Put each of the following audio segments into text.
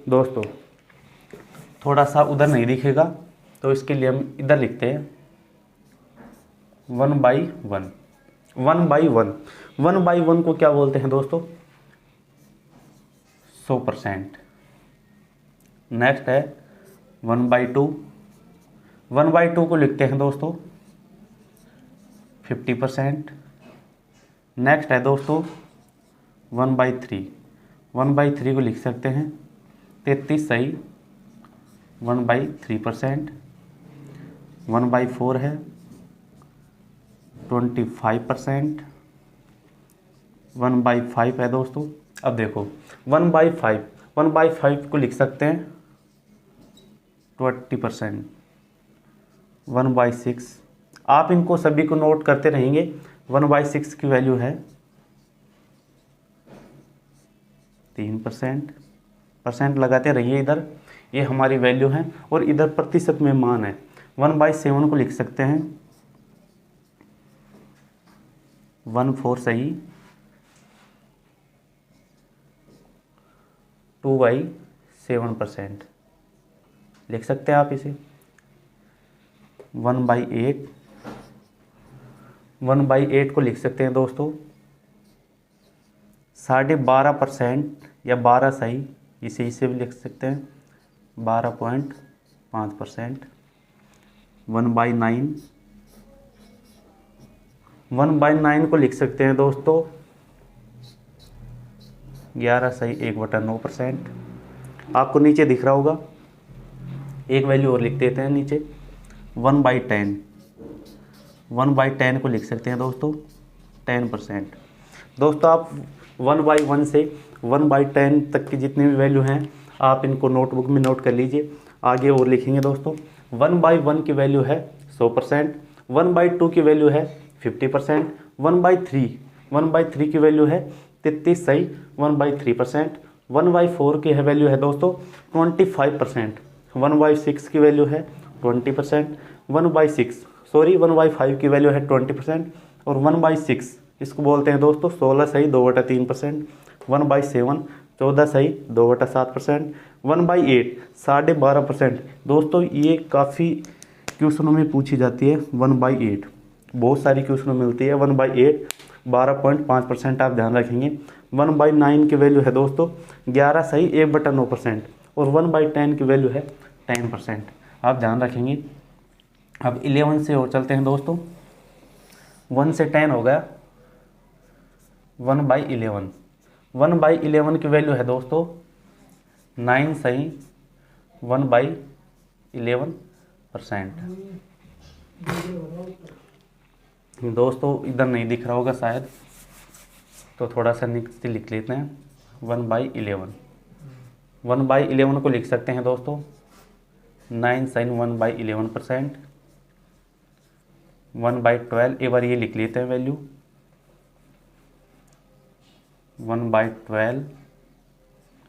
दोस्तों थोड़ा सा उधर नहीं दिखेगा, तो इसके लिए हम इधर लिखते हैं 1/1। 1/1, 1/1 को क्या बोलते हैं दोस्तों? 100%। नेक्स्ट है 1/2। 1/2 को लिखते हैं दोस्तों 50%। नेक्स्ट है दोस्तों 1/3। 1/3 को लिख सकते हैं 33 सही 1/3%। 1/4 है 25%। 1/5 है दोस्तों। अब देखो 1/5, 1/5 को लिख सकते हैं 20%। 1/6, आप इनको सभी को नोट करते रहेंगे। 1/6 की वैल्यू है 3%। परसेंट लगाते रहिए इधर, ये हमारी वैल्यू है और इधर प्रतिशत में मान है। 1/7 को लिख सकते हैं 1/4 सही 2/7% लिख सकते हैं आप इसे। 1/8, 1/8 को लिख सकते हैं दोस्तों 12.5% या 12 सही, इसे भी लिख सकते हैं 12.5%। 1/9, 1/9 को लिख सकते हैं दोस्तों 11 सही 1/9%। आपको नीचे दिख रहा होगा, एक वैल्यू और लिख देते हैं नीचे 1/10। 1/10 को लिख सकते हैं दोस्तों 10%। दोस्तों आप 1/1 से 1/10 तक की जितनी भी वैल्यू हैं आप इनको नोटबुक में नोट कर लीजिए। आगे और लिखेंगे दोस्तों 1/1 की वैल्यू है 100%। 1/2 की वैल्यू है 50%। 1/3 की वैल्यू है 33 सही 1/3%। 1/4 की वैल्यू है दोस्तों 25%। 1/6 की वैल्यू है 20%। 1/5 की वैल्यू है 20%। और 1/6 इसको बोलते हैं दोस्तों 16 सही 2/3%। 1/7 14 सही 2/7%। 1/8 12.5%। दोस्तों ये काफ़ी क्वेश्चनों में पूछी जाती है 1/8, बहुत सारी क्वेश्चनों में मिलती है 1/8 12.5%। आप ध्यान रखेंगे। 1/9 की वैल्यू है दोस्तों 11 सही 1/9%। और 1/10 की वैल्यू है 10%। आप ध्यान रखेंगे। अब 11 से और चलते हैं दोस्तों। 1 से 10 हो गया 1/11। 1/11 की वैल्यू है दोस्तों 9 सही 1/11%। दोस्तों इधर नहीं दिख रहा होगा शायद, तो थोड़ा सा नीचे लिख लेते हैं 1/11। 1/11 को लिख सकते हैं दोस्तों 9 sin 1/11%। 1/12 एक बार ये लिख लेते हैं वैल्यू 1/12,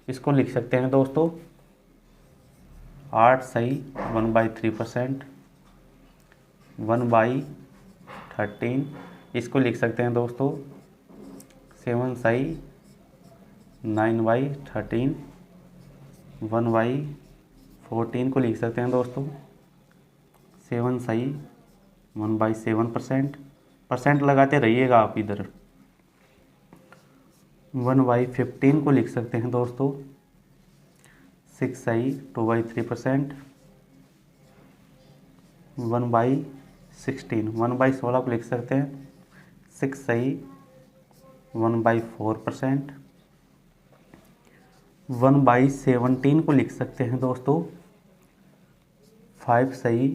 इसको लिख सकते हैं दोस्तों 8 सही 1/3%। 1/13 इसको लिख सकते हैं दोस्तों 7 सही 9/13। 1/14 को लिख सकते हैं दोस्तों 7 सही 1/7%। परसेंट लगाते रहिएगा आप इधर। 1/15 को लिख सकते हैं दोस्तों 6 सही 2/3%। 1/16 1/16 को लिख सकते हैं 6 सही 1/4%। 1/17 को लिख सकते हैं दोस्तों 5 सही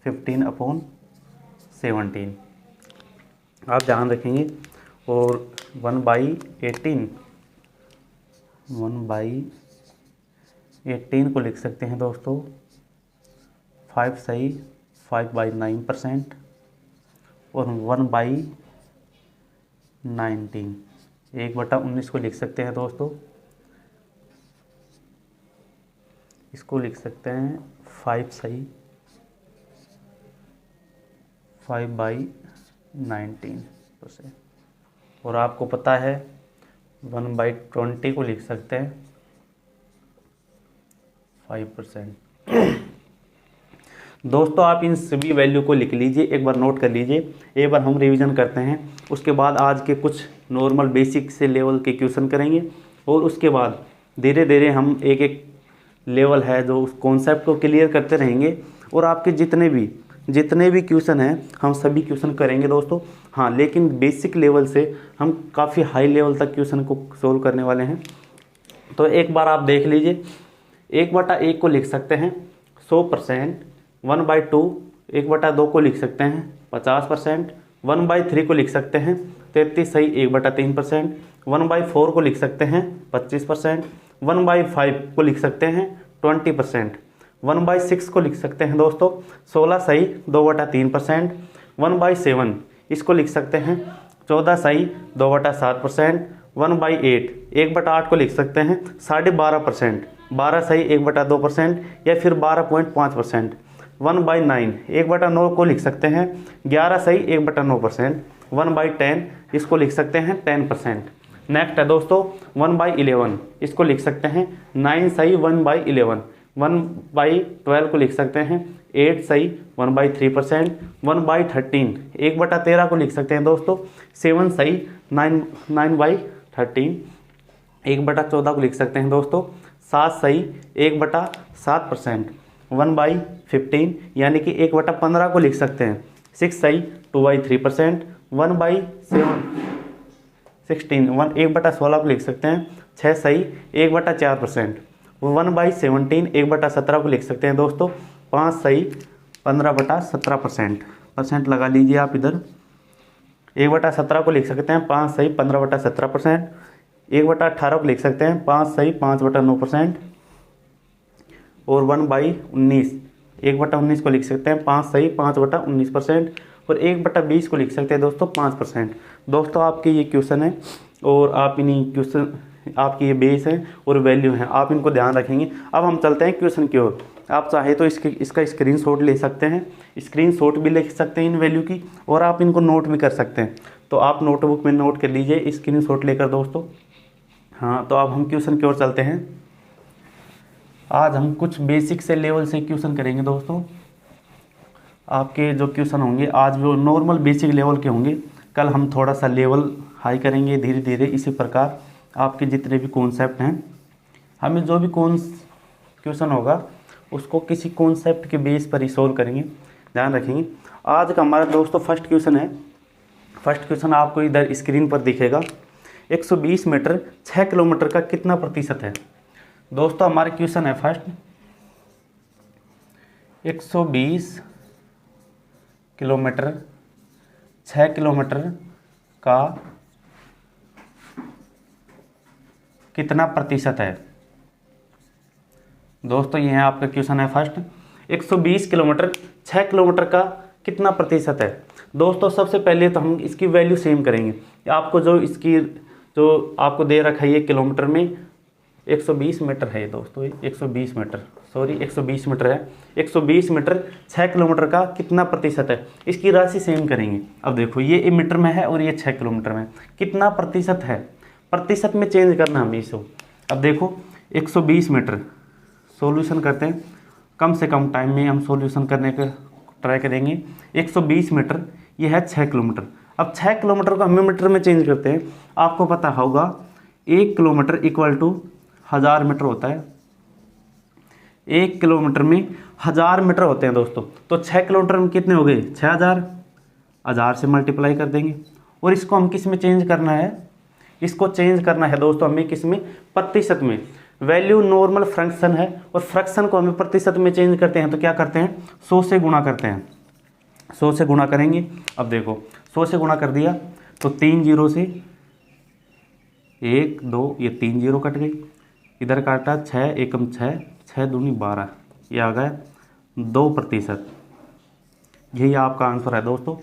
15/17। आप ध्यान रखेंगे। और 1/18 1/18 को लिख सकते हैं दोस्तों 5 सही 5/9%। और 1/19 1/19 को लिख सकते हैं दोस्तों, इसको लिख सकते हैं 5 सही 5/19%। और आपको पता है 1/20 को लिख सकते हैं 5%। दोस्तों आप इन सभी वैल्यू को लिख लीजिए, एक बार नोट कर लीजिए, एक बार हम रिवीजन करते हैं। उसके बाद आज के कुछ नॉर्मल बेसिक से लेवल के क्वेश्चन करेंगे और उसके बाद धीरे धीरे हम एक एक लेवल है जो उस कॉन्सेप्ट को क्लियर करते रहेंगे। और आपके जितने भी क्वेश्चन हैं हम सभी क्वेश्चन करेंगे दोस्तों। हाँ, लेकिन बेसिक लेवल से हम काफ़ी हाई लेवल तक क्वेश्चन को सोल्व करने वाले हैं। तो एक बार आप देख लीजिए, 1/1 को लिख सकते हैं 100%, 1/2 1/2 को लिख सकते हैं 50%, 1/3 को लिख सकते हैं 33 सही 1/3%, 1/4 को लिख सकते हैं 25%, 1/5 को लिख सकते हैं 20%, 1/6 को लिख सकते हैं दोस्तों 16 सही 2/3%, 1/7 इसको लिख सकते हैं 14 सही 2/7%, 1/8 1/8 को लिख सकते हैं 12.5%, 12 सही 1/2% या फिर 12.5%, 1/9 1/9 को लिख सकते हैं 11 सही 1/9%, 1/10 इसको लिख सकते हैं 10%। नेक्स्ट है दोस्तों 1/11 इसको लिख सकते हैं 9 सही 1/11, 1/12 को लिख सकते हैं 8 सही 1/3%, 1/13 1/13 को लिख सकते हैं दोस्तों 7 सही 9/13, 1/14 को लिख सकते हैं दोस्तों 7 सही 1/7%, 1/15 यानी कि 1/15 को लिख सकते हैं 6 सही 2/3%, 1/16 1/16 को लिख सकते हैं 6 सही 1/4%, 1/17 1/17 को लिख सकते हैं दोस्तों 5 सही 15/17%। लगा लीजिए आप इधर। 1/17 को लिख सकते हैं 5 सही 15/17%, 1/18 को लिख सकते हैं 5 सही 5/9%, और 1/19 1/19 को लिख सकते हैं 5 सही 5/19%, और 1/20 को लिख सकते हैं दोस्तों 5%। दोस्तों आपके ये क्वेश्चन है और आप इन्हीं क्वेश्चन आपकी ये बेस है और वैल्यू है, आप इनको ध्यान रखेंगे। अब हम चलते हैं क्वेश्चन की ओर। आप चाहे तो इसका स्क्रीनशॉट ले सकते हैं, स्क्रीनशॉट भी ले सकते हैं इन वैल्यू की, और आप इनको नोट भी कर सकते हैं। तो आप नोटबुक में नोट कर लीजिए स्क्रीनशॉट लेकर दोस्तों। हाँ, तो अब हम क्वेश्चन की ओर चलते हैं। आज हम कुछ बेसिक से लेवल से क्वेश्चन करेंगे दोस्तों। आपके जो क्वेश्चन होंगे आज वो नॉर्मल बेसिक लेवल के होंगे, कल हम थोड़ा सा लेवल हाई करेंगे धीरे धीरे। इसी प्रकार आपके जितने भी कॉन्सेप्ट हैं, हमें जो भी क्वेश्चन होगा उसको किसी कॉन्सेप्ट के बेस पर ही सोल्व करेंगे, ध्यान रखेंगे। आज का हमारा दोस्तों फर्स्ट क्वेश्चन है। फर्स्ट क्वेश्चन आपको इधर स्क्रीन पर दिखेगा। 120 मीटर 6 किलोमीटर का कितना प्रतिशत है? दोस्तों हमारा क्वेश्चन है फर्स्ट, 120 किलोमीटर 6 किलोमीटर का कितना प्रतिशत है? दोस्तों ये है आपका क्वेश्चन है फर्स्ट, 120 किलोमीटर 6 किलोमीटर का कितना प्रतिशत है? दोस्तों सबसे पहले तो हम इसकी वैल्यू सेम करेंगे। आपको जो आपको दे रखा है ये किलोमीटर में 120 मीटर है दोस्तों, 120 मीटर 120 मीटर है। 120 मीटर 6 किलोमीटर का कितना प्रतिशत है, इसकी राशि सेम करेंगे। अब देखो ये मीटर में है और ये 6 किलोमीटर में, कितना प्रतिशत है, प्रतिशत में चेंज करना हमें इसको। अब देखो 120 मीटर सॉल्यूशन करते हैं, कम से कम टाइम में हम सॉल्यूशन करने का ट्राई करेंगे। 120 मीटर ये है 6 किलोमीटर। अब 6 किलोमीटर को हम मीटर में चेंज करते हैं। आपको पता होगा 1 किलोमीटर इक्वल टू 1000 मीटर होता है। 1 किलोमीटर में 1000 मीटर होते हैं दोस्तों। तो 6 किलोमीटर में कितने हो गए? 6000। 1000 से मल्टीप्लाई कर देंगे और इसको हम किस में चेंज करना है? इसको चेंज करना है दोस्तों हमें किस में? प्रतिशत में। वैल्यू नॉर्मल फ्रैक्शन है और फ्रैक्शन को हमें प्रतिशत में चेंज करते हैं तो क्या करते हैं? 100 से गुणा करते हैं। 100 से गुणा करेंगे। अब देखो 100 से गुणा कर दिया तो 3 जीरो से 1 2 ये 3 जीरो कट गई, इधर काटा 6 एकम 6 6 दूनी 12, ये आ गया 2%। यही आपका आंसर है दोस्तों।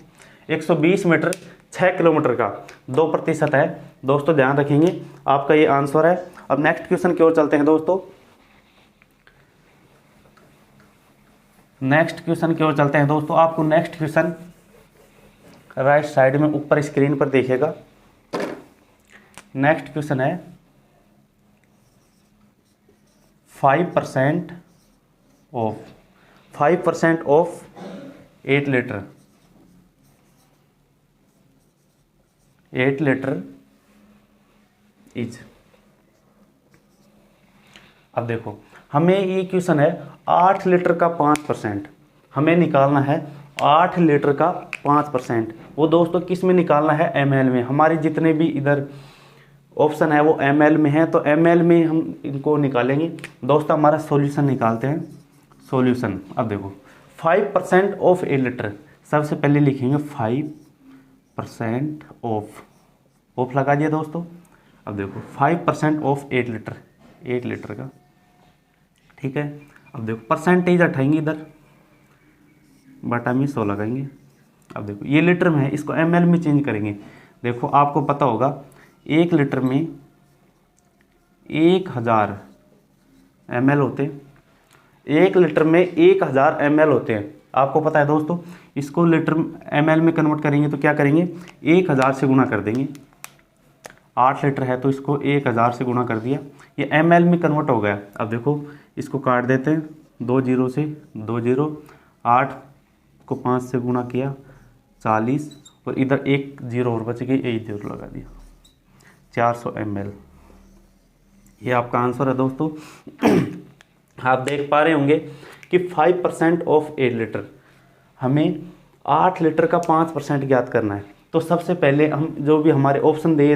120 मीटर 6 किलोमीटर का 2% है दोस्तों, ध्यान रखेंगे आपका ये आंसर है। अब नेक्स्ट क्वेश्चन की ओर चलते हैं दोस्तों। नेक्स्ट क्वेश्चन की ओर चलते हैं दोस्तों। आपको नेक्स्ट क्वेश्चन राइट साइड में ऊपर स्क्रीन पर देखेगा। नेक्स्ट क्वेश्चन है 5% of 5% of 8 litre 8 litre is. अब देखो हमें ये क्वेश्चन है 8 लीटर का 5%, हमें निकालना है 8 लीटर का 5%। वो दोस्तों किस में निकालना है, ml में। हमारे जितने भी इधर ऑप्शन है वो ml में है, तो ml में हम इनको निकालेंगे। दोस्तों हमारा सॉल्यूशन निकालते हैं, सॉल्यूशन। अब देखो 5% ऑफ 8 लीटर, सबसे पहले लिखेंगे 5% ऑफ लगा दिया दोस्तों। अब देखो 5% ऑफ 8 लीटर, 8 लीटर का, ठीक है। अब देखो परसेंटेज हटाएंगे इधर, बटा में 100 लगाएंगे। अब देखो ये लीटर में है, इसको ml में चेंज करेंगे। देखो आपको पता होगा 1 लीटर में 1000 ml होते हैं, 1 लीटर में 1000 ml होते हैं, आपको पता है दोस्तों। इसको लीटर ml में कन्वर्ट करेंगे तो क्या करेंगे, 1000 से गुणा कर देंगे। 8 लीटर है तो इसको 1000 से गुणा कर दिया, ये ml में कन्वर्ट हो गया। अब देखो इसको काट देते हैं, 2 जीरो से 2 जीरो, 8 को 5 से गुणा किया 40, और इधर 1 जीरो और बच गई, 1 जीरो लगा दिया, 400 ml। ये आपका आंसर है दोस्तों। आप देख पा रहे होंगे कि 5% ऑफ 8 लीटर, हमें 8 लीटर का 5% ज्ञात करना है। तो सबसे पहले हम जो भी हमारे ऑप्शन दे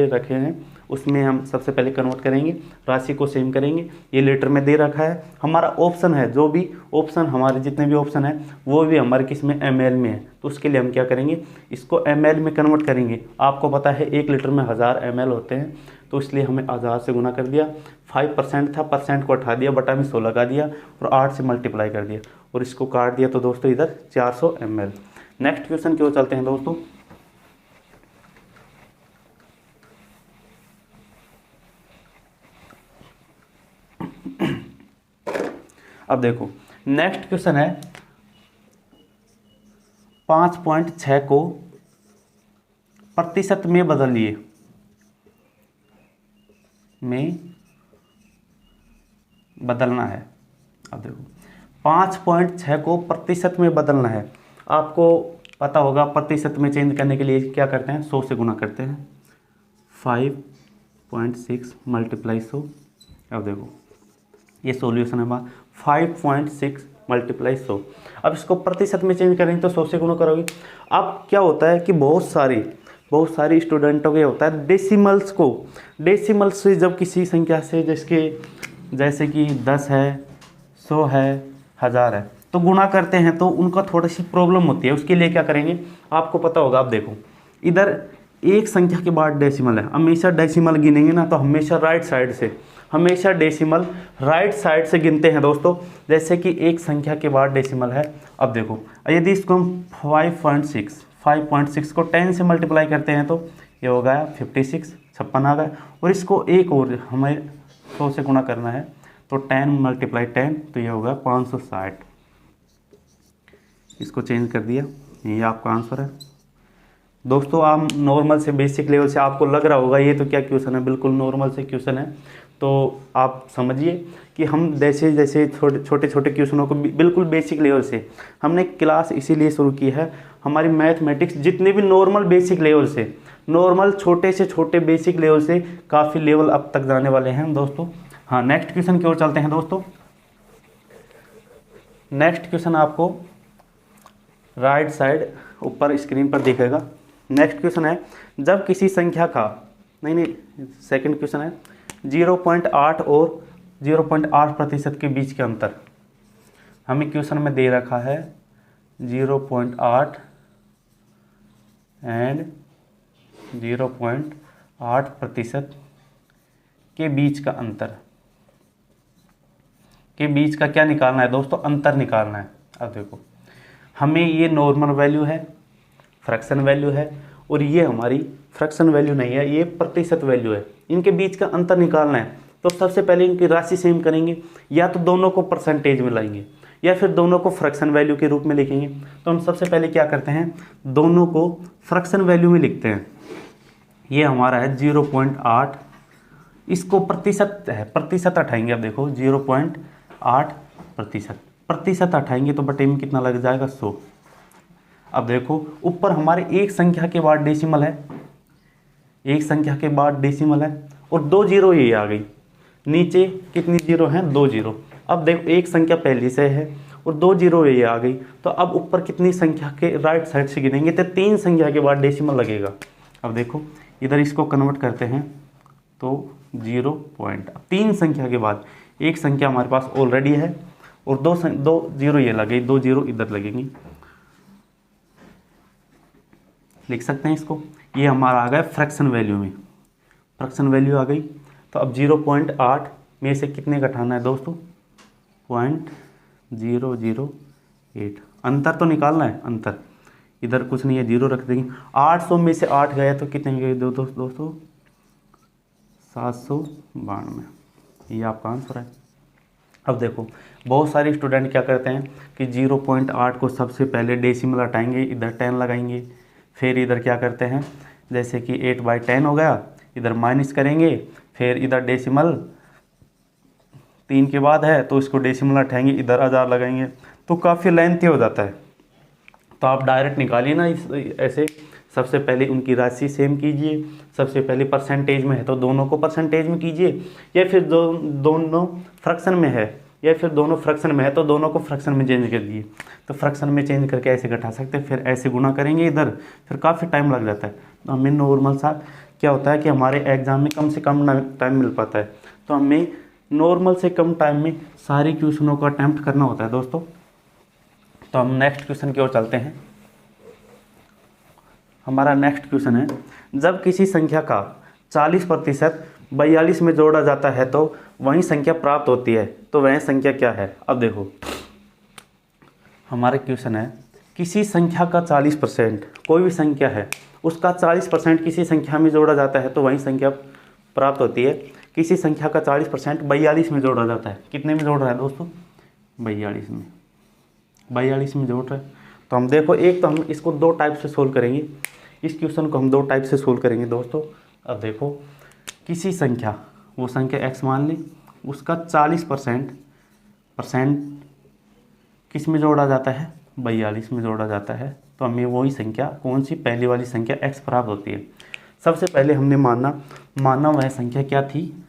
रखे हैं उसमें हम सबसे पहले कन्वर्ट करेंगे, राशि को सेम करेंगे। ये लीटर में दे रखा है, हमारा ऑप्शन है, जो भी ऑप्शन हमारे जितने भी ऑप्शन है वो भी हमारे किस में, ml में है। तो उसके लिए हम क्या करेंगे, इसको ml में कन्वर्ट करेंगे। आपको पता है 1 लीटर में 1000 ml होते हैं, तो इसलिए हमें 1000 से गुना कर दिया। 5% था, परसेंट को हटा दिया, बटा में 100 लगा दिया और 8 से मल्टीप्लाई कर दिया और इसको काट दिया। तो दोस्तों इधर 400 ml। नेक्स्ट क्वेश्चन की ओर चलते हैं दोस्तों। अब देखो नेक्स्ट क्वेश्चन है 5.6 को प्रतिशत में बदलिए, में बदलना है। अब देखो 5.6 को प्रतिशत में बदलना है। आपको पता होगा प्रतिशत में चेंज करने के लिए क्या करते हैं, 100 से गुना करते हैं। 5.6 मल्टीप्लाई 100। अब देखो ये सॉल्यूशन है हमारा, 5.6 मल्टीप्लाई 100। अब इसको प्रतिशत में चेंज करेंगे तो 100 से गुना करोगे। अब क्या होता है कि बहुत सारी स्टूडेंटों के होता है डेसिमल्स से जब किसी संख्या से जैसे कि 10 है, 100 है, 1000 है, तो गुणा करते हैं तो उनका थोड़ी सी प्रॉब्लम होती है। उसके लिए क्या करेंगे, आपको पता होगा। आप देखो इधर एक संख्या के बाद डेसिमल है, हमेशा डेसिमल गिनेंगे ना तो हमेशा राइट साइड से गिनते हैं दोस्तों। जैसे कि एक संख्या के बाद डेसिमल है। अब देखो यदि इसको हम 5.6 को 10 से मल्टीप्लाई करते हैं तो ये हो गया 56, 56 आ गया। और इसको एक और हमें 100 से गुणा करना है तो 10 मल्टीप्लाई 10 तो ये होगा 560। इसको चेंज कर दिया, ये आपका आंसर है दोस्तों। आप नॉर्मल से बेसिक लेवल से आपको लग रहा होगा ये तो क्या क्वेश्चन है, बिल्कुल नॉर्मल से क्वेश्चन है। तो आप समझिए कि हम जैसे छोटे क्वेश्चनों को बिल्कुल बेसिक लेवल से हमने क्लास इसीलिए शुरू की है। हमारी मैथमेटिक्स जितने भी नॉर्मल बेसिक लेवल से, नॉर्मल छोटे से छोटे बेसिक लेवल से काफ़ी लेवल अब तक जाने वाले हैं दोस्तों। हाँ नेक्स्ट क्वेश्चन की ओर चलते हैं दोस्तों। नेक्स्ट क्वेश्चन आपको राइट साइड ऊपर स्क्रीन पर दिखेगा। नेक्स्ट क्वेश्चन है, जब किसी संख्या का सेकंड क्वेश्चन है 0.8 और 0.8% के बीच के अंतर। हमें क्वेश्चन में दे रखा है 0.8 एंड 0.8% के बीच का अंतर, के बीच का क्या निकालना है दोस्तों, अंतर निकालना है। अब देखो हमें ये नॉर्मल वैल्यू है, फ्रैक्शन वैल्यू है, और ये हमारी फ्रैक्शन वैल्यू नहीं है, ये प्रतिशत वैल्यू है। इनके बीच का अंतर निकालना है तो सबसे पहले इनकी राशि सेम करेंगे, या तो दोनों को परसेंटेज में लाएंगे या फिर दोनों को फ्रैक्शन वैल्यू के रूप में लिखेंगे। तो हम सबसे पहले क्या करते हैं, दोनों को फ्रैक्शन वैल्यू में लिखते हैं। ये हमारा है 0.8, इसको प्रतिशत है, प्रतिशत हटाएंगे। अब देखो 0.8 प्रतिशत, प्रतिशत हटाएंगे तो बटे में कितना लग जाएगा 100। अब देखो ऊपर हमारे एक संख्या के बाद डेसिमल है, एक संख्या के बाद डेसिमल है और 2 जीरो ये आ गई, नीचे कितनी जीरो हैं 2 जीरो। अब देखो एक संख्या पहले से है और 2 जीरो ये आ गई, तो अब ऊपर कितनी संख्या के राइट साइड से गिनेंगे तो 3 संख्या के बाद डेसिमल लगेगा। अब देखो इधर इसको कन्वर्ट करते हैं तो 0 पॉइंट, 3 संख्या के बाद एक संख्या हमारे पास ऑलरेडी है और 2 जीरो ये लगे, 2 जीरो इधर लगेंगी, लिख सकते हैं इसको। ये हमारा आ गया फ्रैक्शन वैल्यू में, फ्रैक्शन वैल्यू आ गई। तो अब 0.8 में से कितने घटाना है दोस्तों, 0.008, अंतर तो निकालना है, अंतर इधर कुछ नहीं है, 0 रख देंगे। 800 में से 8 गया तो कितने गए दोस्तों 792, ये आपका आंसर है। अब देखो बहुत सारे स्टूडेंट क्या करते हैं कि 0.8 को सबसे पहले डेसिमल हटाएंगे, इधर 10 लगाएंगे, फिर इधर क्या करते हैं जैसे कि 8/10 हो गया, इधर माइनस करेंगे, फिर इधर डेसिमल 3 के बाद है तो इसको डेसिमल हटाएंगे, इधर 1000 लगाएंगे, तो काफ़ी लेंथी हो जाता है। तो आप डायरेक्ट निकालिए ना ऐसे, सबसे पहले उनकी राशि सेम कीजिए, सबसे पहले परसेंटेज में है तो दोनों को परसेंटेज में कीजिए, या फिर दोनों फ्रैक्शन में है, या फिर दोनों फ्रैक्शन में है तो दोनों को फ्रैक्शन में चेंज कर दिए। तो फ्रैक्शन में चेंज करके ऐसे घटा सकते हैं, फिर ऐसे गुना करेंगे इधर, फिर काफ़ी टाइम लग जाता है। तो हमें नॉर्मल सा क्या होता है कि हमारे एग्जाम में कम से कम टाइम मिल पाता है, तो हमें नॉर्मल से कम टाइम में सारे क्वेश्चनों को अटैम्प्ट करना होता है दोस्तों। तो हम नेक्स्ट क्वेश्चन की ओर चलते हैं। हमारा नेक्स्ट क्वेश्चन है, जब किसी संख्या का 40% 42 में जोड़ा जाता है तो वही संख्या प्राप्त होती है, तो वह संख्या क्या है। अब देखो हमारा क्वेश्चन है, किसी संख्या का 40%, कोई भी संख्या है उसका 40% किसी संख्या में जोड़ा जाता है तो वही संख्या प्राप्त होती है। किसी संख्या का 40% 42 में जोड़ा जाता है, कितने में जोड़ रहा है दोस्तों 42 में, 42 में जोड़ रहा है। तो हम देखो एक तो हम इसको 2 टाइप से सोल्व करेंगे, इस क्वेश्चन को हम 2 टाइप से सोल्व करेंगे दोस्तों। अब देखो किसी संख्या, वो संख्या x मान ली, उसका 40% किस में जोड़ा जाता है 42 में जोड़ा जाता है, तो हमें वही संख्या कौन सी, पहली वाली संख्या x प्राप्त होती है। सबसे पहले हमने माना वह संख्या क्या थी,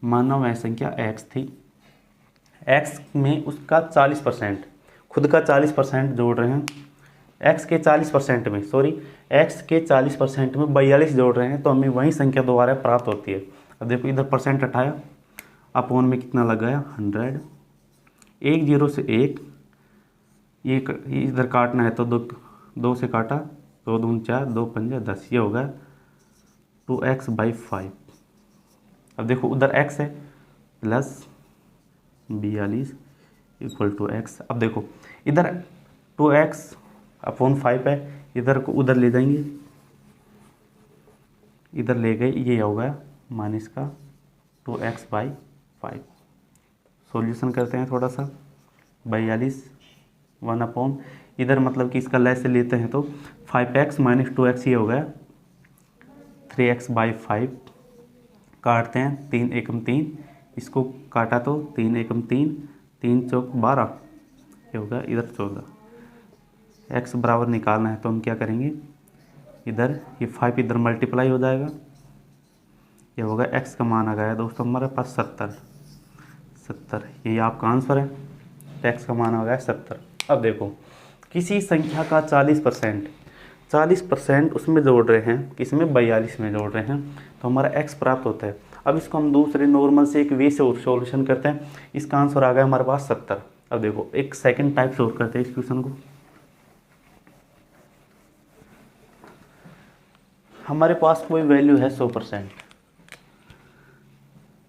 माना वह संख्या x थी, x में उसका 40%, खुद का 40% जोड़ रहे हैं, x के 40% में x के 40% में 42 जोड़ रहे हैं, तो हमें वही संख्या दोबारा प्राप्त होती है। अब देखो इधर परसेंट हटाया, अपॉन में कितना लगाया 100, 1 0 से 1, ये इधर काटना है तो 2 से काटा, 2 दून 4, 2 पंजे 10, ये होगा 2x/5। अब देखो उधर x है प्लस 42 इक्वल टू x। अब देखो इधर 2x/5 है, इधर को उधर ले जाएंगे, इधर ले गए, ये होगा माइनस का 2x/5। सॉल्यूशन करते हैं थोड़ा सा, 42 1/, इधर मतलब कि इसका लैस से लेते हैं तो 5x - 2x, ये हो गया 3x/5। काटते हैं, 3 एकम 3, इसको काटा तो 3 एकम 3, 3 चौक 12, ये होगा इधर 14। x बराबर निकालना है तो हम क्या करेंगे, इधर ये 5 इधर मल्टीप्लाई हो जाएगा, ये होगा x का मान आ गया दोस्तों हमारे पास 70। ये आपका आंसर है, x का मान आ गया 70। अब देखो किसी संख्या का 40% उसमें जोड़ रहे हैं, किसमें 42 में जोड़ रहे हैं, तो हमारा x प्राप्त होता है। अब इसको हम दूसरे नॉर्मल से एक वे से और सॉल्यूशन करते हैं, इसका आंसर आ गया हमारे पास 70। अब देखो एक सेकंड टाइप से और करते हैं इस क्वेश्चन को। हमारे पास कोई वैल्यू है 100%,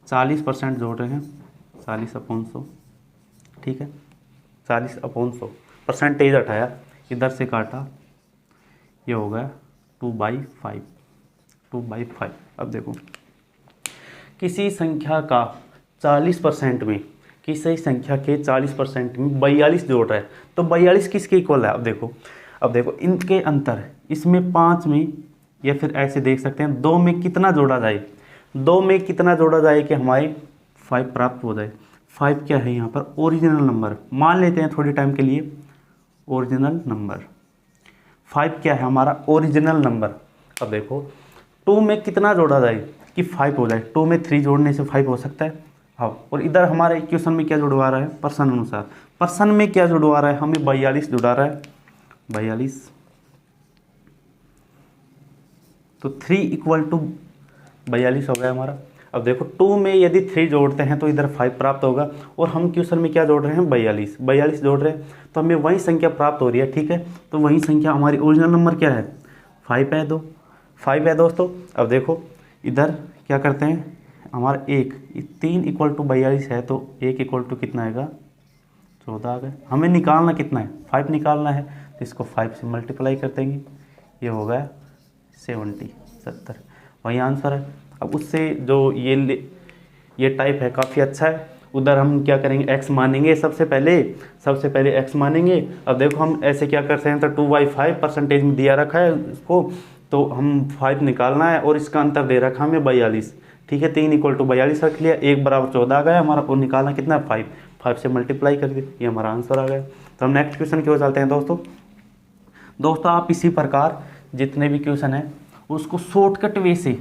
40% जोड़ रहे हैं, 40/100, ठीक है, 40/100, परसेंटेज हटाया, इधर से काटा, ये होगा 2/5। अब देखो किसी संख्या का 40% में, किसी संख्या के 40% में 42 जोड़ रहा है, तो 42 किसके इक्वल है। अब देखो इनके अंतर, इसमें 5 में, या फिर ऐसे देख सकते हैं 2 में कितना जोड़ा जाए, 2 में कितना जोड़ा जाए कि हमारे 5 प्राप्त हो जाए। 5 क्या है यहाँ पर, ओरिजिनल नंबर मान लेते हैं थोड़ी टाइम के लिए, ओरिजिनल नंबर। 5 क्या है हमारा, ओरिजिनल नंबर। अब देखो 2 में कितना जोड़ा जाए कि 5 हो जाए, 2 में 3 जोड़ने से 5 हो सकता है। हाँ, और इधर हमारे इक्वेशन में क्या जुड़वा रहा है, पर्सन अनुसार। पर्सन में क्या जुड़वा रहा है, हमें 42 जुड़ा रहा है, 42। तो 3 इक्वल टू 42 हो गया हमारा। अब देखो 2 में यदि 3 जोड़ते हैं तो इधर 5 प्राप्त होगा, और हम क्वेश्चन में क्या जोड़ रहे हैं, 42 जोड़ रहे हैं, तो हमें वही संख्या प्राप्त हो रही है। ठीक है, तो वही संख्या हमारी ओरिजिनल नंबर क्या है, 5 है दोस्तों। अब देखो इधर क्या करते हैं, हमारा 3 इक्वल टू 42 है, तो 1 इक्वल टू कितना आएगा, 14 आ गए। हमें निकालना कितना है, 5 निकालना है, तो इसको 5 से मल्टीप्लाई कर देंगे, ये हो गया 70। वही आंसर है। अब उससे जो ये टाइप है काफ़ी अच्छा है, उधर हम क्या करेंगे, x मानेंगे सबसे पहले x मानेंगे। अब देखो हम ऐसे क्या करते हैं, तो 2/5 परसेंटेज में दिया रखा है इसको, तो हम 5 निकालना है, और इसका अंतर दे रखा हमें 42। ठीक है, 3 इक्वल टू 42 रख लिया, 1 बराबर 14 आ गया हमारा, और निकालना कितना है, 5 से मल्टीप्लाई कर दिया, ये हमारा आंसर आ गया। तो हम नेक्स्ट क्वेश्चन की ओर चलते हैं दोस्तों आप इसी प्रकार जितने भी क्वेश्चन हैं उसको शॉर्टकट वे से,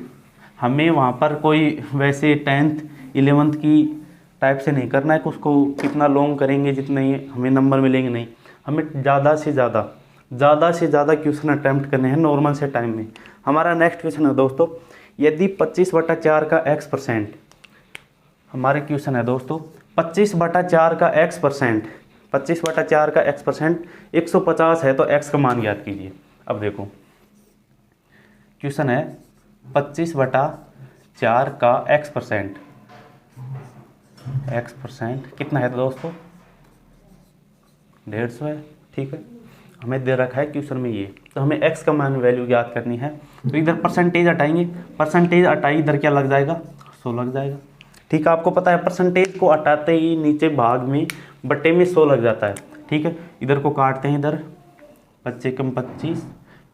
हमें वहाँ पर कोई वैसे 10th 11th की टाइप से नहीं करना है कि उसको कितना लॉन्ग करेंगे जितने हमें नंबर मिलेंगे, नहीं, हमें ज़्यादा से ज़्यादा क्वेश्चन अटैम्प्ट करने हैं नॉर्मल से टाइम में। हमारा नेक्स्ट क्वेश्चन है दोस्तों, यदि 25/4 का x%, हमारे क्वेश्चन है दोस्तों 25/4 का x%, 25/4 का x% 150 है, तो x का मान ज्ञात कीजिए। अब देखो क्वेश्चन है 25/4 का x% कितना है दोस्तों, 150 है। ठीक है, हमें दे रखा है क्वेश्चन में ये, तो हमें x का मान वैल्यू याद करनी है, तो इधर परसेंटेज हटाएंगे, परसेंटेज हटाई इधर क्या लग जाएगा, 100 लग जाएगा। ठीक है, आपको पता है परसेंटेज को हटाते ही नीचे भाग में बट्टे में 100 लग जाता है। ठीक है, इधर को काटते हैं, इधर 25 कम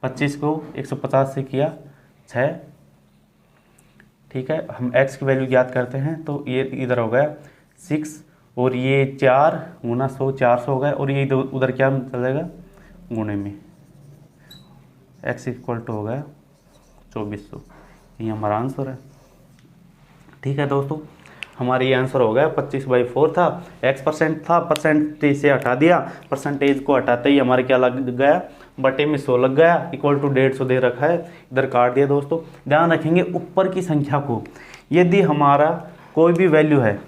25 को 150 से किया 6। ठीक है, हम x की वैल्यू याद करते हैं, तो ये इधर हो गया 6, और ये 4 गुना 100 400 हो गया, और ये उधर क्या चल जाएगा, गुणे में, x इक्वल टू हो गया 2400। ये हमारा आंसर है। ठीक है दोस्तों, हमारा ये आंसर हो गया 25/4 था, x% था, परसेंटेज से हटा दिया, परसेंटेज को हटाते ही हमारे क्या लग गया, बटे में 100 लग गया, इक्वल टू 150 दे रखा है, इधर काट दिया। दोस्तों ध्यान रखेंगे ऊपर की संख्या को, यदि हमारा कोई भी वैल्यू है,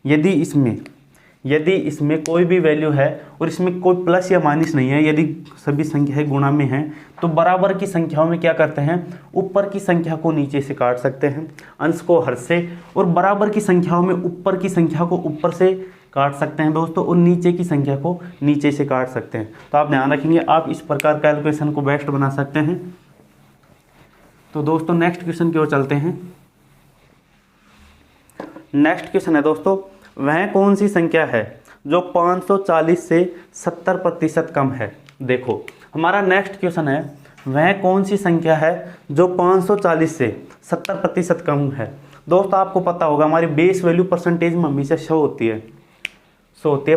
यदि इसमें कोई भी वैल्यू है और इसमें कोई प्लस या माइनस नहीं है, यदि सभी संख्याएं गुणा में हैं, तो बराबर की संख्याओं में क्या करते हैं, ऊपर की संख्या को नीचे से काट सकते हैं, अंश को हर से, और बराबर की संख्याओं में ऊपर की संख्या को ऊपर से काट सकते हैं दोस्तों, और नीचे की संख्या को नीचे से काट सकते हैं। तो आप ध्यान रखेंगे, आप इस प्रकार कैलकुलेशन को बेस्ट बना सकते हैं। तो दोस्तों नेक्स्ट क्वेश्चन की ओर चलते हैं। नेक्स्ट क्वेश्चन है दोस्तों, वह कौन सी संख्या है जो 540 से 70% कम है। देखो हमारा नेक्स्ट क्वेश्चन है, वह कौन सी संख्या है जो 540 से 70% कम है। दोस्तों आपको पता होगा हमारी बेस वैल्यू परसेंटेज में हमेशा 100 होती है,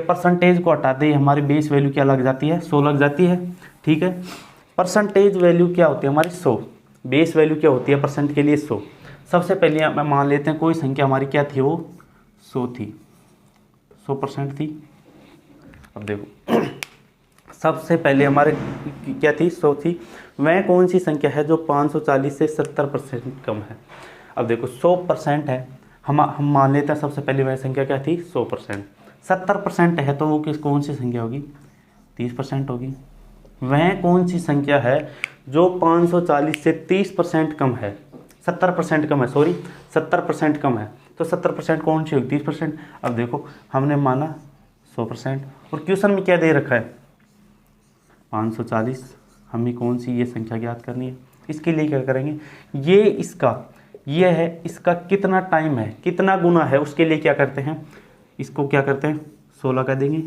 परसेंटेज को हटाते ही हमारी बेस वैल्यू क्या लग जाती है, 100 लग जाती है। ठीक है, परसेंटेज वैल्यू क्या होती है हमारी 100, बेस वैल्यू क्या होती है परसेंट के लिए 100। सबसे पहले मैं मान लेते हैं कोई संख्या हमारी क्या थी, वो 100 थी, 100% थी। अब देखो सबसे पहले हमारे क्या थी, 100 थी। वह कौन सी संख्या है जो 540 से 70% कम है। अब देखो 100% है, हम मान लेते हैं सबसे पहले वह संख्या क्या थी, 100%। 70% है तो वो कौन सी संख्या होगी, 30% होगी। वह कौन सी संख्या है जो 540 से 30% कम है, 70% कम है, 70% कम है, तो 70% कौन सी होगी, 30%। अब देखो हमने माना 100%, और क्वेश्चन में क्या दे रखा है 540, हमें कौन सी ये संख्या ज्ञात करनी है। इसके लिए क्या करेंगे, ये है इसका कितना टाइम है, कितना गुना है, उसके लिए क्या करते हैं, इसको क्या करते हैं 16 कर देंगे,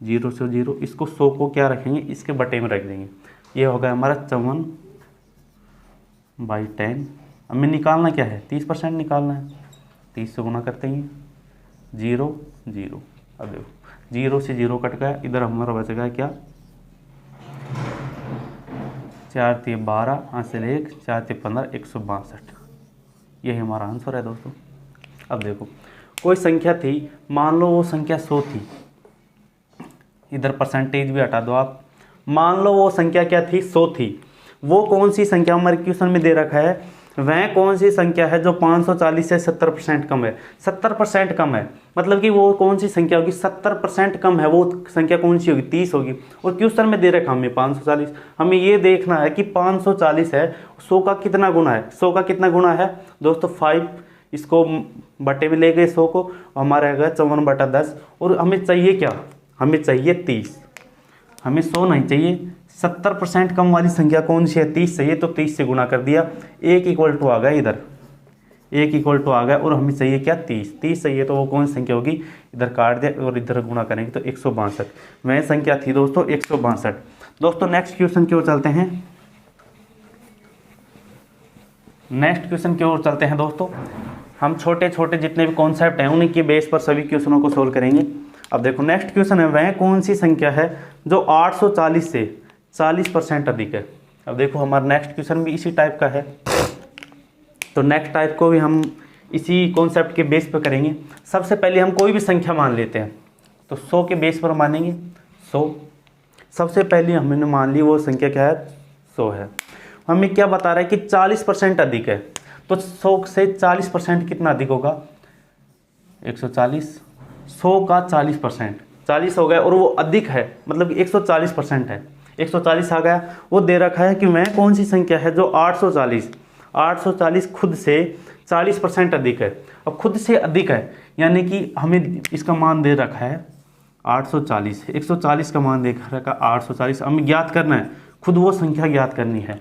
0 से 0, इसको 100 को क्या रखेंगे, इसके बटे में रख देंगे। ये होगा हमारा 54/10। हमें निकालना क्या है, 30% निकालना है। 30 से गुना करते हैं, 0 0। अब देखो 0 से 0 कट गया, इधर हमारा बच गया क्या, 4 3 12, हासिल 1, 4 3 15, 162। यही हमारा आंसर है दोस्तों। अब देखो कोई संख्या थी, मान लो वो संख्या 100 थी, इधर परसेंटेज भी हटा दो आप, मान लो वो संख्या क्या थी, 100 थी। वो कौन सी संख्या हमारे क्वेश्चन में दे रखा है, वह कौन सी संख्या है जो 540 से 70% कम है। 70% कम है मतलब कि वो कौन सी संख्या होगी, 70% कम है, वो संख्या कौन सी होगी, 30 होगी। और क्वेश्चन में दे रखा हमें 540, हमें ये देखना है कि 540 है, 100 का कितना गुना है, 100 का कितना गुना है दोस्तों 5, इसको बटे में ले गए 100 को, हमारा आएगा 54/10। और हमें चाहिए क्या, हमें चाहिए 30, हमें 100 नहीं चाहिए। 70% कम वाली संख्या कौन सी है, 30 चाहिए, तो 30 से गुना कर दिया, 1 इक्वल टू आ गया, इधर 1 इक्वल टू आ गया। और हमें चाहिए क्या, 30 चाहिए, तो वो कौन सी संख्या होगी, इधर काट दिया और इधर गुना करेंगे तो 162। वह संख्या थी दोस्तों 162। दोस्तों नेक्स्ट क्वेश्चन की ओर चलते हैं, नेक्स्ट क्वेश्चन की ओर चलते हैं दोस्तों। हम छोटे छोटे जितने भी कॉन्सेप्ट हैं उन्हीं के बेस पर सभी क्वेश्चनों को सोल्व करेंगे। अब देखो नेक्स्ट क्वेश्चन है, वह कौन सी संख्या है जो 840 से 40% अधिक है। अब देखो हमारा नेक्स्ट क्वेश्चन भी इसी टाइप का है, तो नेक्स्ट टाइप को भी हम इसी कॉन्सेप्ट के बेस पर करेंगे। सबसे पहले हम कोई भी संख्या मान लेते हैं, तो 100 के बेस पर मानेंगे 100। सबसे पहले हमने मान ली वो संख्या क्या है, 100 है। हमें क्या बता रहा है कि 40% अधिक है, तो 100 से 40% कितना अधिक होगा, 140। 100 का 40%, 40 हो गया, और वो अधिक है मतलब कि 140% है, 140 आ गया। वो दे रखा है कि वह कौन सी संख्या है जो 840 खुद से 40% अधिक है। अब खुद से अधिक है यानी कि हमें इसका मान दे रखा है 840, 140 का मान दे रखा 840, हमें ज्ञात करना है, खुद वो संख्या ज्ञात करनी है।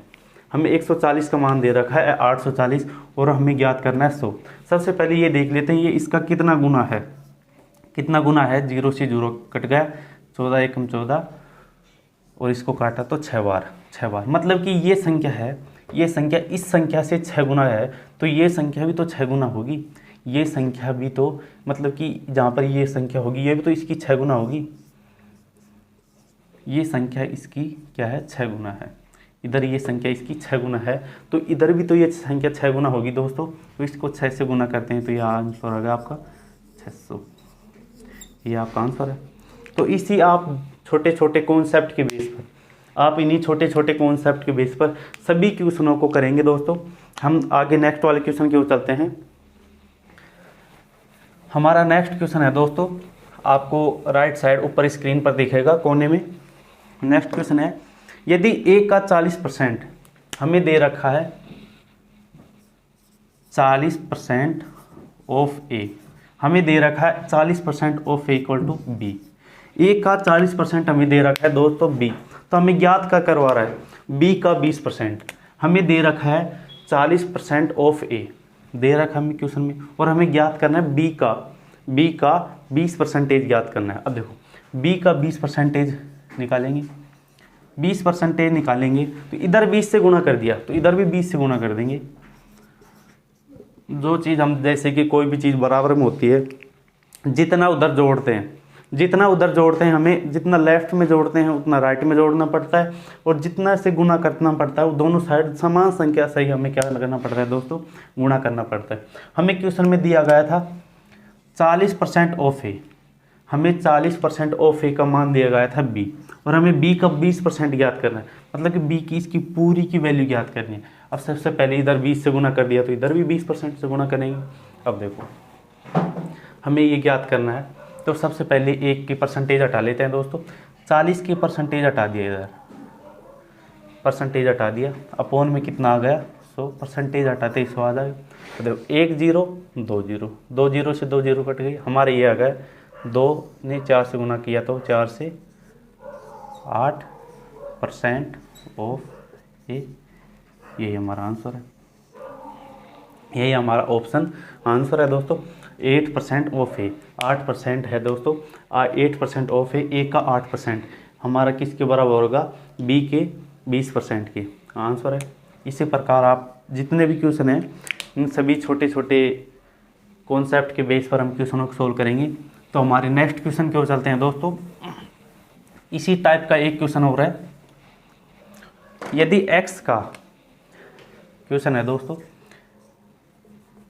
हमें 140 का मान दे रखा है 840 और हमें ज्ञात करना है 100। सबसे पहले ये देख लेते हैं ये इसका कितना गुना है, कितना गुना है, 0 से 0 कट गया, 14 एकम 14, और इसको काटा तो 6 बार, 6 बार। मतलब कि ये संख्या है, ये संख्या इस संख्या से 6 गुना है, तो ये संख्या भी तो 6 गुना होगी, ये संख्या भी तो मतलब कि जहाँ पर ये संख्या होगी ये भी तो इसकी 6 गुना होगी। ये संख्या इसकी क्या है, 6 गुना है। इधर ये संख्या इसकी 6 गुना है, तो इधर भी तो ये संख्या 6 गुना होगी दोस्तों। तो इसको 6 से गुना करते हैं तो यह आंसर आ गया आपका 600, ये आपका आंसर है। तो इसी आप छोटे छोटे कॉन्सेप्ट के बेस पर, आप इन्हीं छोटे छोटे कॉन्सेप्ट के बेस पर सभी क्वेश्चनों को करेंगे दोस्तों। हम आगे नेक्स्ट वाले क्वेश्चन की ओर चलते हैं। हमारा नेक्स्ट क्वेश्चन है दोस्तों, आपको राइट साइड ऊपर स्क्रीन पर दिखेगा कोने में। नेक्स्ट क्वेश्चन है, यदि a का 40% हमें दे रखा है 40% ऑफ a, हमें दे रखा है 40% of a equal to b। a का 40% हमें दे रखा है दोस्तों b, तो हमें ज्ञात क्या करवा रहा है, b का 20%। हमें दे रखा है 40% ऑफ a, दे रखा है हमें क्वेश्चन में, और हमें ज्ञात करना है b का 20% ज्ञात करना है। अब देखो b का 20% निकालेंगे, 20% निकालेंगे तो इधर 20 से गुणा कर दिया तो इधर भी 20 से गुणा कर देंगे। जो चीज़ हम, जैसे कि कोई भी चीज़ बराबर में होती है, जितना उधर जोड़ते हैं, जितना उधर जोड़ते हैं, हमें जितना लेफ्ट में जोड़ते हैं उतना राइट में जोड़ना पड़ता है, और जितना से गुणा करना पड़ता है वो दोनों साइड समान संख्या से ही हमें क्या करना पड़ता है दोस्तों, गुणा करना पड़ता है। हमें क्वेश्चन में दिया गया था 40% ऑफ ए, हमें 40% ऑफ ए का मान दिया गया था b, और हमें b का 20% ज्ञात करना है, मतलब कि b की इसकी पूरी की वैल्यू ज्ञात करनी है। अब सबसे पहले इधर 20 से गुना कर दिया तो इधर भी 20% से गुणा करेंगे। अब देखो हमें ये ज्ञात करना है, तो सबसे पहले 1 की परसेंटेज हटा लेते हैं दोस्तों। 40 की परसेंटेज हटा दिया, इधर परसेंटेज हटा दिया, अपॉन में कितना आ गया 100, परसेंटेज हटाते ही 100 आ जाएगा। तो देखो 1 0 2 0, 2 0 से 2 0 कट गई, हमारे ये आ गया 2 ने 4 से गुना किया तो 4 से 8% ऑफ ए, यही हमारा आंसर है, यही हमारा ऑप्शन आंसर है दोस्तों। 8% ऑफ ए, 8% है दोस्तों, 8% ऑफ ए का 8% हमारा किसके बराबर होगा, बी के 20% के आंसर है। इसी प्रकार आप जितने भी क्वेश्चन हैं इन सभी छोटे छोटे कॉन्सेप्ट के बेस पर हम क्वेश्चनों को सोल्व करेंगे। तो हमारे नेक्स्ट क्वेश्चन की ओर चलते हैं दोस्तों। इसी टाइप का एक क्वेश्चन हो रहा है। यदि x का क्वेश्चन है दोस्तों,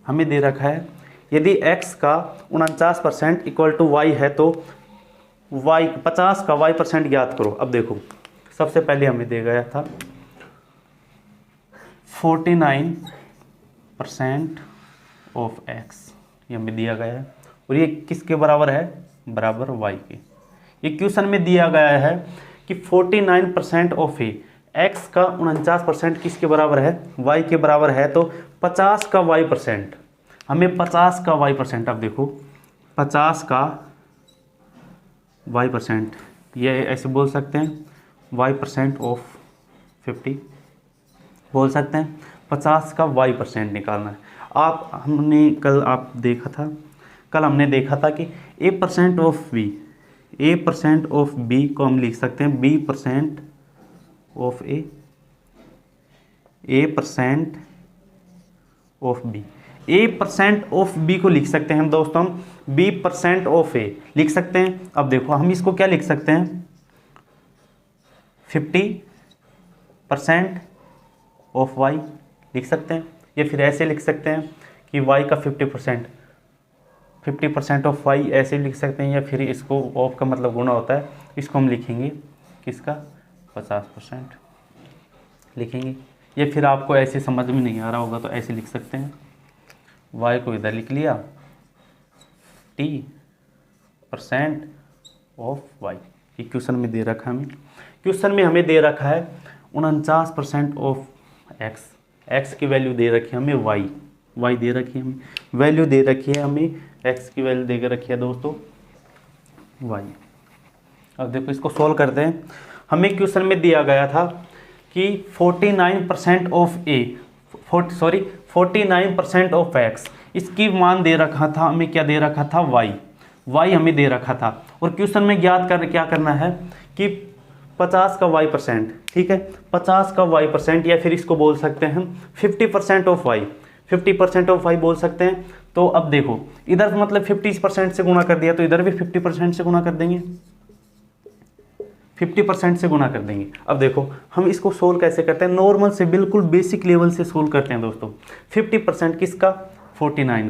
हमें दे रखा है यदि x का 49% इक्वल टू y है तो y 50 का y% ज्ञात करो। अब देखो, सबसे पहले हमें दे गया था 49% ऑफ x, ये हमें दिया गया है, और ये किसके बराबर है? बराबर y के। ये क्वेश्चन में दिया गया है कि 49% ऑफ x का 49% किसके बराबर है? y के बराबर है। तो 50 का y%, हमें 50 का y%, अब देखो 50 का y%, ये ऐसे बोल सकते हैं y% ऑफ 50 बोल सकते हैं। 50 का y% निकालना है। हमने कल हमने देखा था कि a% ऑफ b को हम लिख सकते हैं b% of a% of b। a% of b को लिख सकते हैं हम दोस्तों, हम b% ऑफ a लिख सकते हैं। अब देखो हम इसको क्या लिख सकते हैं? 50% ऑफ y लिख सकते हैं, या फिर ऐसे लिख सकते हैं कि y का 50% ऑफ y ऐसे लिख सकते हैं, या फिर इसको ऑफ का मतलब गुना होता है, इसको हम लिखेंगे किसका? 50% लिखेंगे। या फिर आपको ऐसे समझ में नहीं आ रहा होगा तो ऐसे लिख सकते हैं, y को इधर लिख लिया t% ऑफ y। ये क्वेश्चन में दे रखा है हमें। क्वेश्चन में हमें दे रखा है 49% ऑफ x की वैल्यू दे रखी है हमें, y दे रखी है हमें, वैल्यू दे रखी है हमें, x की वैल्यू दे रखी है दोस्तों y। अब देखो इसको सोल्व करते हैं। हमें क्वेश्चन में दिया गया था कि 49% ऑफ x, इसकी मान दे रखा था हमें, क्या दे रखा था? y हमें दे रखा था। और क्वेश्चन में ज्ञात क्या करना है कि 50 का y%, ठीक है, 50 का y%, या फिर इसको बोल सकते हैं हम 50% ऑफ y बोल सकते हैं। तो अब देखो इधर मतलब 50% से गुणा कर दिया, तो इधर भी 50% से गुणा कर देंगे, 50% से गुणा कर देंगे। अब देखो हम इसको सोल्व कैसे करते हैं? नॉर्मल से, बिल्कुल बेसिक लेवल से सोल्व करते हैं दोस्तों। 50% किसका? 49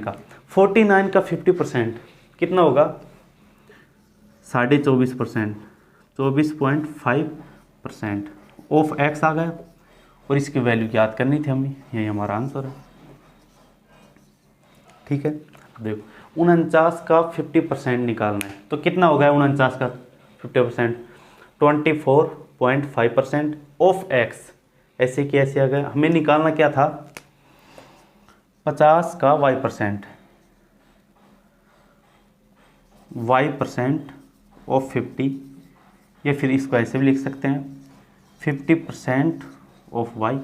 का 50% कितना होगा? 24.5%, 24.5% ऑफ x आ गया, और इसकी वैल्यू याद करनी थी हमें, यही हमारा आंसर है। ठीक है, देखो 49 का 50% निकालना है, तो कितना हो गया 49 का 50%? 24.5% ऑफ x। ऐसे कि ऐसे आ गया। हमें निकालना क्या था? 50 का y% ऑफ 50, या फिर इसको ऐसे भी लिख सकते हैं 50% ऑफ y।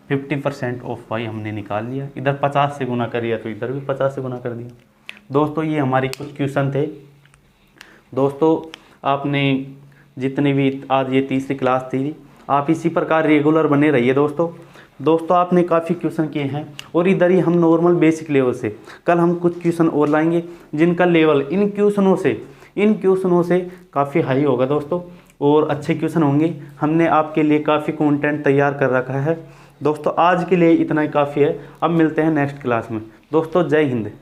50% ऑफ y हमने निकाल लिया, इधर 50 से गुना कर दिया, तो इधर भी 50 से गुना कर दिया। दोस्तों ये हमारे कुछ क्वेश्चन थे। दोस्तों आपने जितने भी, आज ये तीसरी क्लास थी, आप इसी प्रकार रेगुलर बने रहिए दोस्तों आपने काफ़ी क्वेश्चन किए हैं, और इधर ही हम नॉर्मल बेसिक लेवल से कल हम कुछ क्वेश्चन और लाएंगे जिनका लेवल इन क्वेश्चनों से काफ़ी हाई होगा दोस्तों, और अच्छे क्वेश्चन होंगे। हमने आपके लिए काफ़ी कंटेंट तैयार कर रखा है दोस्तों। आज के लिए इतना ही काफ़ी है। अब मिलते हैं नेक्स्ट क्लास में दोस्तों। जय हिंद।